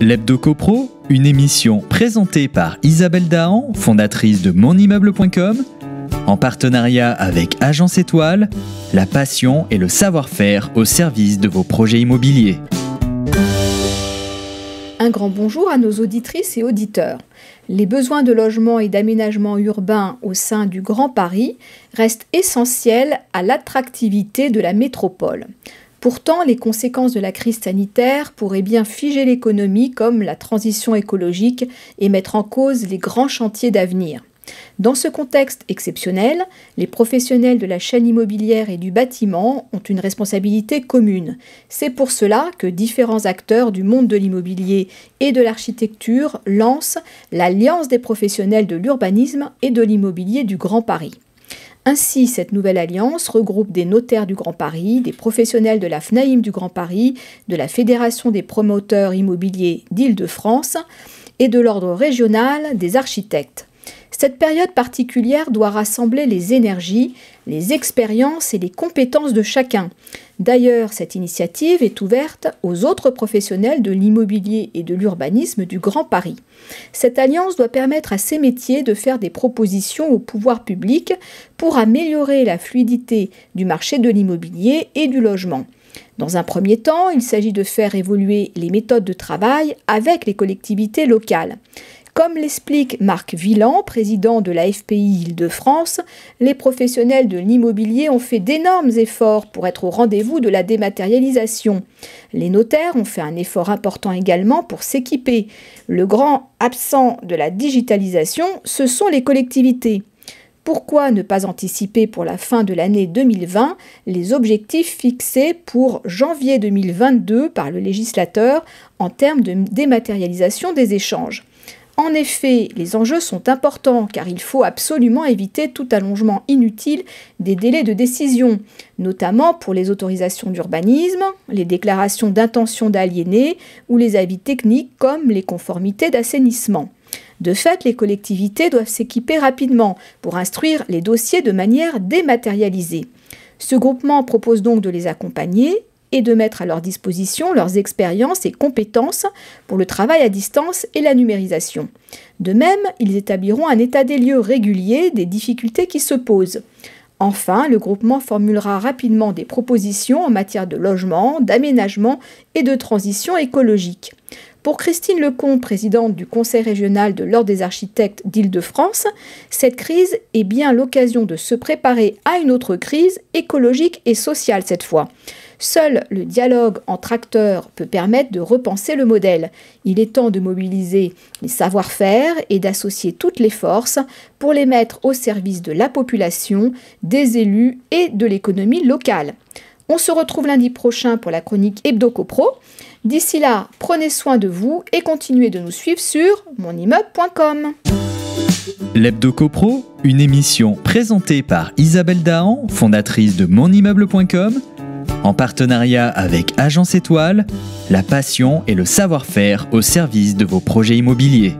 L'Hebdo CoPro, une émission présentée par Isabelle Dahan, fondatrice de monimmeuble.com, en partenariat avec Agence Étoile, la passion et le savoir-faire au service de vos projets immobiliers. Un grand bonjour à nos auditrices et auditeurs. Les besoins de logement et d'aménagement urbain au sein du Grand Paris restent essentiels à l'attractivité de la métropole. Pourtant, les conséquences de la crise sanitaire pourraient bien figer l'économie comme la transition écologique et mettre en cause les grands chantiers d'avenir. Dans ce contexte exceptionnel, les professionnels de la chaîne immobilière et du bâtiment ont une responsabilité commune. C'est pour cela que différents acteurs du monde de l'immobilier et de l'architecture lancent l'Alliance des professionnels de l'urbanisme et de l'immobilier du Grand Paris. Ainsi, cette nouvelle alliance regroupe des notaires du Grand Paris, des professionnels de la FNAIM du Grand Paris, de la Fédération des promoteurs immobiliers d'Île-de-France et de l'ordre régional des architectes. Cette période particulière doit rassembler les énergies, les expériences et les compétences de chacun. D'ailleurs, cette initiative est ouverte aux autres professionnels de l'immobilier et de l'urbanisme du Grand Paris. Cette alliance doit permettre à ces métiers de faire des propositions au pouvoir public pour améliorer la fluidité du marché de l'immobilier et du logement. Dans un premier temps, il s'agit de faire évoluer les méthodes de travail avec les collectivités locales. Comme l'explique Marc Villan, président de la FPI Île-de-France, les professionnels de l'immobilier ont fait d'énormes efforts pour être au rendez-vous de la dématérialisation. Les notaires ont fait un effort important également pour s'équiper. Le grand absent de la digitalisation, ce sont les collectivités. Pourquoi ne pas anticiper pour la fin de l'année 2020 les objectifs fixés pour janvier 2022 par le législateur en termes de dématérialisation des échanges ? En effet, les enjeux sont importants car il faut absolument éviter tout allongement inutile des délais de décision, notamment pour les autorisations d'urbanisme, les déclarations d'intention d'aliéner ou les avis techniques comme les conformités d'assainissement. De fait, les collectivités doivent s'équiper rapidement pour instruire les dossiers de manière dématérialisée. Ce groupement propose donc de les accompagner et de mettre à leur disposition leurs expériences et compétences pour le travail à distance et la numérisation. De même, ils établiront un état des lieux régulier des difficultés qui se posent. Enfin, le groupement formulera rapidement des propositions en matière de logement, d'aménagement et de transition écologique. Pour Christine Lecomte, présidente du Conseil régional de l'Ordre des architectes d'Île-de-France, cette crise est bien l'occasion de se préparer à une autre crise écologique et sociale cette fois. Seul le dialogue entre acteurs peut permettre de repenser le modèle. Il est temps de mobiliser les savoir-faire et d'associer toutes les forces pour les mettre au service de la population, des élus et de l'économie locale. On se retrouve lundi prochain pour la chronique Hebdo CoPro. D'ici là, prenez soin de vous et continuez de nous suivre sur monimmeuble.com. L'Hebdo CoPro, une émission présentée par Isabelle Dahan, fondatrice de monimmeuble.com, en partenariat avec Agence Étoile, la passion et le savoir-faire au service de vos projets immobiliers.